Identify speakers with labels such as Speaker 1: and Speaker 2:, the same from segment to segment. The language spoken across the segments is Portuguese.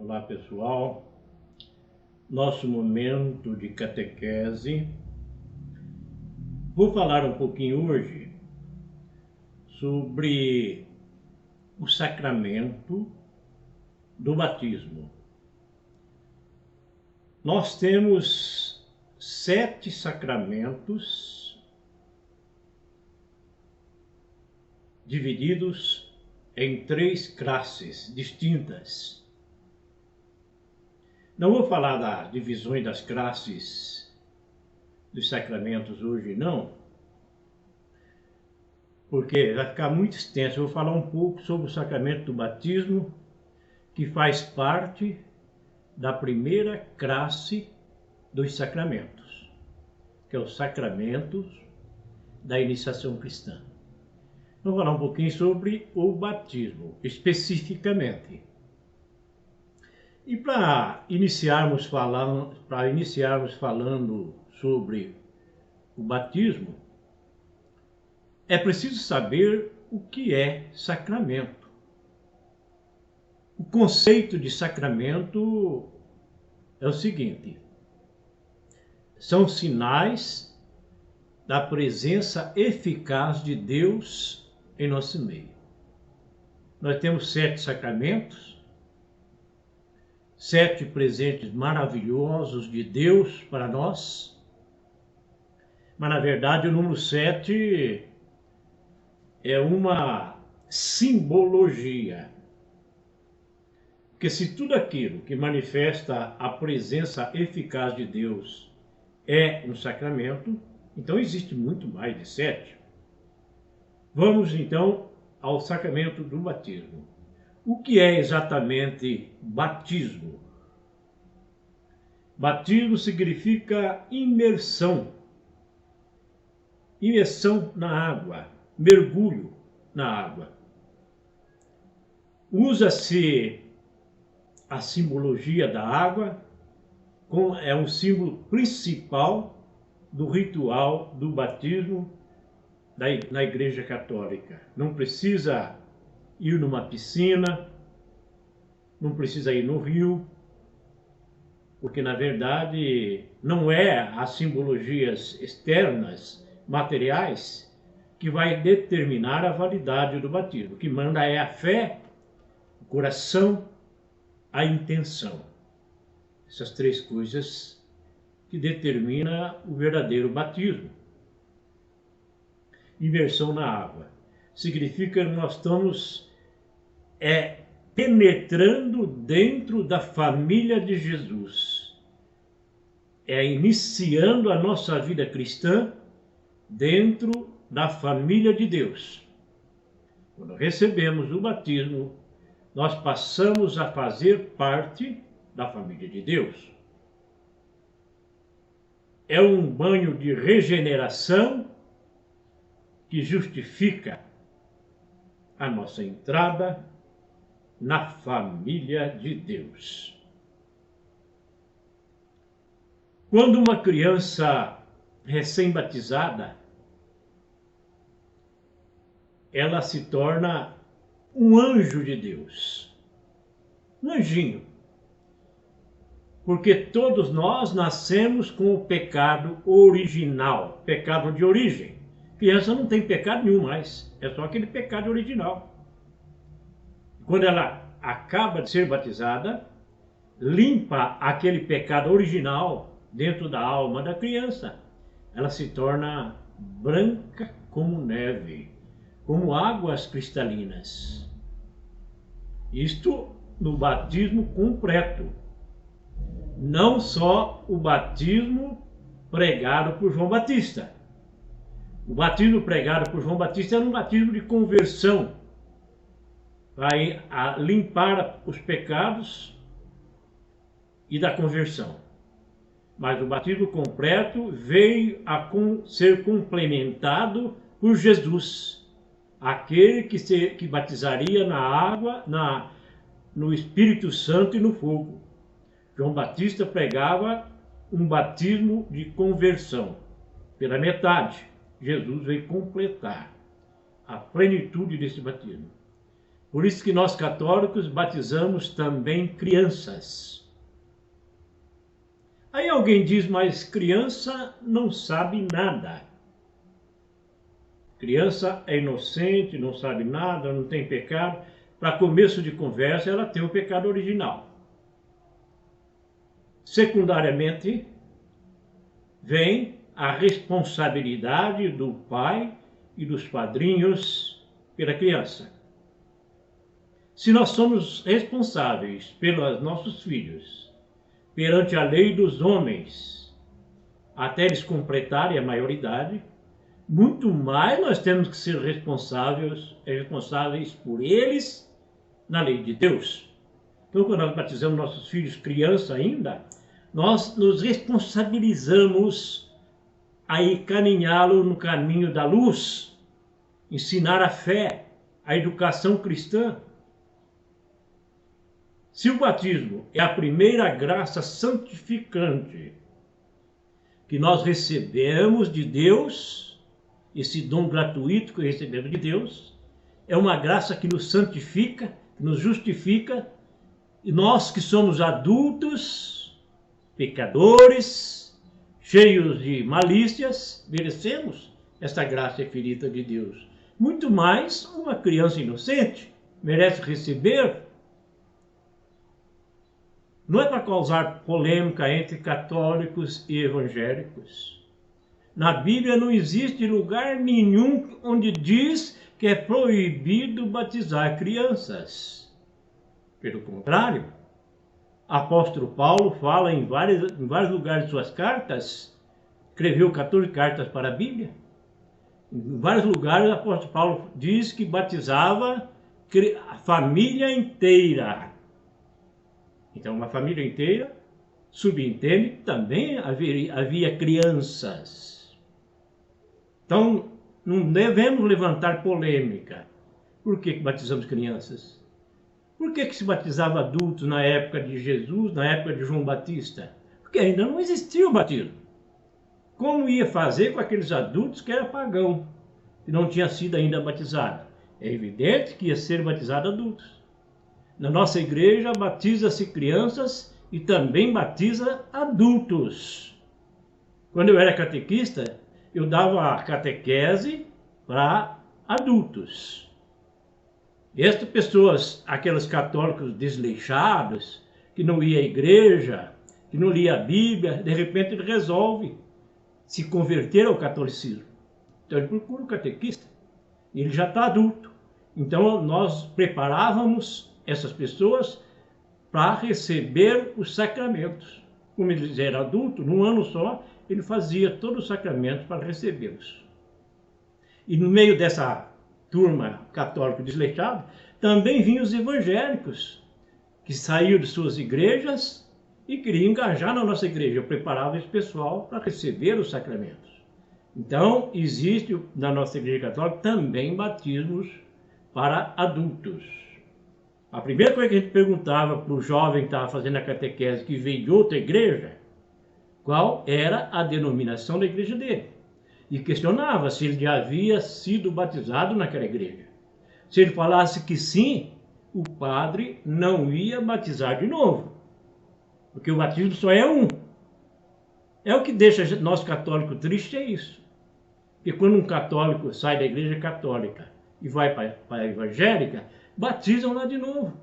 Speaker 1: Olá pessoal, nosso momento de catequese. Vou falar um pouquinho hoje sobre o sacramento do batismo. Nós temos 7 sacramentos divididos em 3 classes distintas. Não vou falar das divisões das classes dos sacramentos hoje, não, porque vai ficar muito extenso. Eu vou falar um pouco sobre o sacramento do batismo, que faz parte da primeira classe dos sacramentos, que é os sacramentos da iniciação cristã. Vou falar um pouquinho sobre o batismo, especificamente. E para iniciarmos falando sobre o batismo, é preciso saber o que é sacramento. O conceito de sacramento é o seguinte: são sinais da presença eficaz de Deus em nosso meio. Nós temos 7 sacramentos, 7 presentes maravilhosos de Deus para nós, mas na verdade o número 7 é uma simbologia. Porque se tudo aquilo que manifesta a presença eficaz de Deus é um sacramento, então existe muito mais de 7. Vamos então ao sacramento do batismo. O que é exatamente batismo? Batismo significa imersão. Imersão na água, mergulho na água. Usa-se a simbologia da água, é um símbolo principal do ritual do batismo na Igreja Católica. Não precisa ir numa piscina, não precisa ir no rio, porque na verdade não é as simbologias externas, materiais, que vai determinar a validade do batismo. O que manda é a fé, o coração, a intenção. Essas 3 coisas que determinam o verdadeiro batismo. Imersão na água significa que nós estamos penetrando dentro da família de Jesus, iniciando a nossa vida cristã dentro da família de Deus. Quando recebemos o batismo, nós passamos a fazer parte da família de Deus. É um banho de regeneração que justifica a nossa entrada na família de Deus. Quando uma criança recém-batizada, ela se torna um anjo de Deus, um anjinho, porque todos nós nascemos com o pecado original, pecado de origem. Criança não tem pecado nenhum mais, é só aquele pecado original. Quando ela acaba de ser batizada, limpa aquele pecado original dentro da alma da criança. Ela se torna branca como neve, como águas cristalinas. Isto no batismo completo. Não só o batismo pregado por João Batista. O batismo pregado por João Batista era um batismo de conversão, vai limpar os pecados e da conversão. Mas o batismo completo veio a ser complementado por Jesus, aquele que batizaria na água, no Espírito Santo e no fogo. João Batista pregava um batismo de conversão pela metade. Jesus veio completar a plenitude desse batismo. Por isso que nós católicos batizamos também crianças. Aí alguém diz, mas criança não sabe nada. Criança é inocente, não sabe nada, não tem pecado. Para começo de conversa, ela tem o pecado original. Secundariamente, vem a responsabilidade do pai e dos padrinhos pela criança. Se nós somos responsáveis pelos nossos filhos, perante a lei dos homens, até eles completarem a maioridade, muito mais nós temos que ser responsáveis por eles na lei de Deus. Então, quando nós batizamos nossos filhos criança ainda, nós nos responsabilizamos a encaminhá-lo no caminho da luz, ensinar a fé, a educação cristã. Se o batismo é a primeira graça santificante que nós recebemos de Deus, esse dom gratuito que recebemos de Deus, é uma graça que nos santifica, que nos justifica, e nós que somos adultos, pecadores, cheios de malícias, merecemos esta graça infinita de Deus. Muito mais uma criança inocente merece receber. Não é para causar polêmica entre católicos e evangélicos. Na Bíblia não existe lugar nenhum onde diz que é proibido batizar crianças. Pelo contrário, apóstolo Paulo fala em vários lugares de suas cartas, escreveu 14 cartas para a Bíblia. Em vários lugares o apóstolo Paulo diz que batizava a família inteira. Então, uma família inteira, subentende, também havia crianças. Então, não devemos levantar polêmica. Por que batizamos crianças? Por que se batizava adultos na época de Jesus, na época de João Batista? Porque ainda não existia o batismo. Como ia fazer com aqueles adultos que eram pagãos, que não tinham sido ainda batizados? É evidente que ia ser batizado adultos. Na nossa igreja batiza-se crianças e também batiza adultos. Quando eu era catequista, eu dava a catequese para adultos. Estas pessoas, aqueles católicos desleixados, que não iam à igreja, que não lia a Bíblia, de repente ele resolve se converter ao catolicismo. Então ele procura o catequista, ele já está adulto. Então nós preparávamos essas pessoas para receber os sacramentos. Como eles eram adultos, num ano só, ele fazia todos os sacramentos para recebê-los. E no meio dessa turma católica desleixada, também vinham os evangélicos, que saíam de suas igrejas e queriam engajar na nossa igreja. Eu preparava esse pessoal para receber os sacramentos. Então, existe na nossa igreja católica também batismos para adultos. A primeira coisa que a gente perguntava para o jovem que estava fazendo a catequese, que veio de outra igreja, qual era a denominação da igreja dele. E questionava se ele já havia sido batizado naquela igreja. Se ele falasse que sim, o padre não ia batizar de novo. Porque o batismo só é um. É o que deixa nós católicos tristes, é isso. Porque quando um católico sai da igreja católica e vai para a evangélica, batizam lá de novo.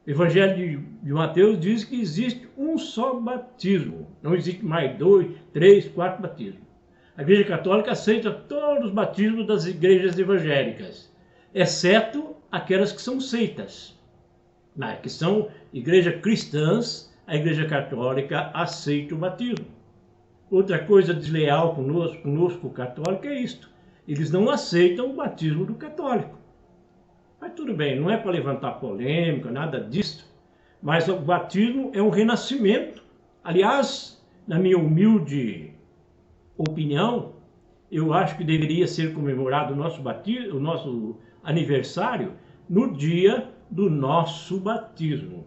Speaker 1: O Evangelho de Mateus diz que existe um só batismo. Não existe mais 2, 3, 4 batismos. A Igreja Católica aceita todos os batismos das igrejas evangélicas, exceto aquelas que são seitas. Que são igrejas cristãs, a Igreja Católica aceita o batismo. Outra coisa desleal conosco católico é isto. Eles não aceitam o batismo do católico. Mas tudo bem, não é para levantar polêmica, nada disso. Mas o batismo é um renascimento. Aliás, na minha humilde opinião, eu acho que deveria ser comemorado o nosso aniversário no dia do nosso batismo.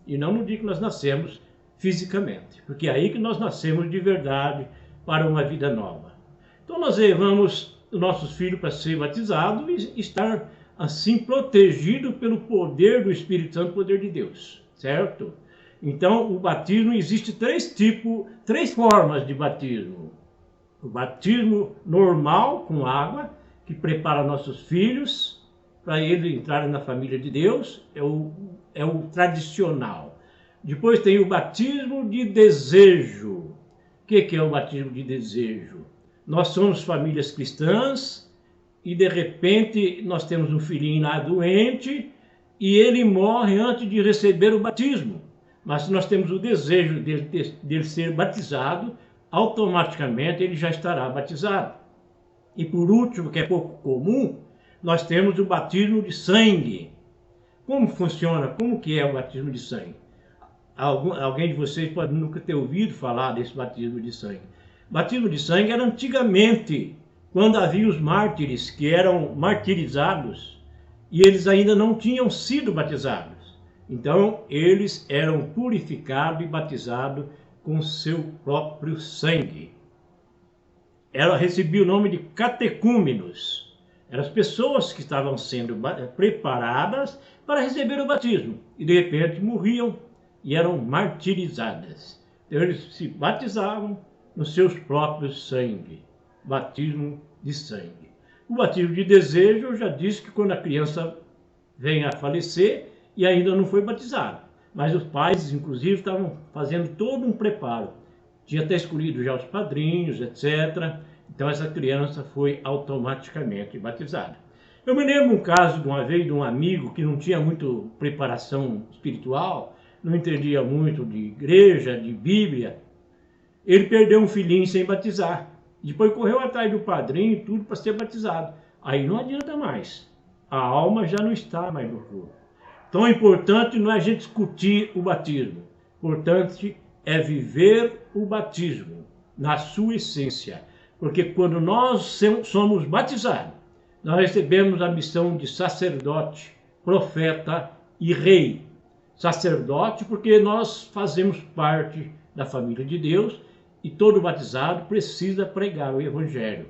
Speaker 1: E não no dia que nós nascemos fisicamente. Porque é aí que nós nascemos de verdade para uma vida nova. Então nós levamos os nossos filhos para ser batizados e estar assim protegido pelo poder do Espírito Santo, poder de Deus, certo? Então, o batismo, existe três formas de batismo. O batismo normal, com água, que prepara nossos filhos para eles entrarem na família de Deus, é o tradicional. Depois tem o batismo de desejo. O que é o batismo de desejo? Nós somos famílias cristãs e de repente nós temos um filhinho lá doente e ele morre antes de receber o batismo. Mas se nós temos o desejo dele ser batizado, automaticamente ele já estará batizado. E por último, que é pouco comum, nós temos o batismo de sangue. Como funciona? Como que é o batismo de sangue? Alguém de vocês pode nunca ter ouvido falar desse batismo de sangue. Batismo de sangue era antigamente, quando havia os mártires que eram martirizados e eles ainda não tinham sido batizados. Então, eles eram purificados e batizados com seu próprio sangue. Ela recebia o nome de catecúmenos. Eram as pessoas que estavam sendo preparadas para receber o batismo e de repente morriam e eram martirizadas. Então eles se batizavam nos seus próprios sangue. Batismo de sangue. O batismo de desejo, eu já disse que quando a criança vem a falecer e ainda não foi batizado. Mas os pais, inclusive, estavam fazendo todo um preparo. Tinha até escolhido já os padrinhos, etc. Então essa criança foi automaticamente batizada. Eu me lembro um caso de uma vez de um amigo que não tinha muita preparação espiritual, não entendia muito de igreja, de Bíblia. Ele perdeu um filhinho sem batizar. Depois correu atrás do padrinho e tudo para ser batizado. Aí não adianta mais. A alma já não está mais no corpo. Então é importante não é a gente discutir o batismo. Importante é viver o batismo na sua essência. Porque quando nós somos batizados, nós recebemos a missão de sacerdote, profeta e rei. Sacerdote porque nós fazemos parte da família de Deus e todo batizado precisa pregar o evangelho.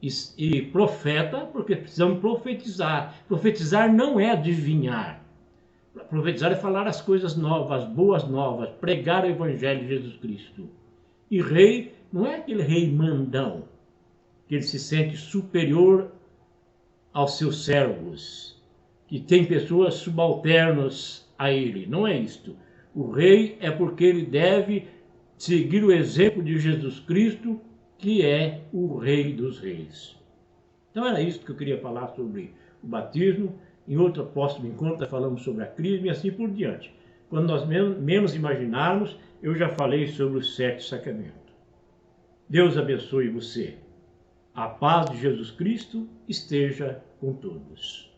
Speaker 1: E profeta porque precisamos profetizar. Profetizar não é adivinhar. Profetizar é falar as coisas novas, boas novas, pregar o evangelho de Jesus Cristo. E rei não é aquele rei mandão, que ele se sente superior aos seus servos, que tem pessoas subalternas a ele. Não é isto. O rei é porque ele deve seguir o exemplo de Jesus Cristo, que é o Rei dos Reis. Então era isso que eu queria falar sobre o batismo. Em outro próximo encontro falamos sobre a crisma e assim por diante. Quando nós menos imaginarmos, eu já falei sobre os 7 sacramentos. Deus abençoe você. A paz de Jesus Cristo esteja com todos.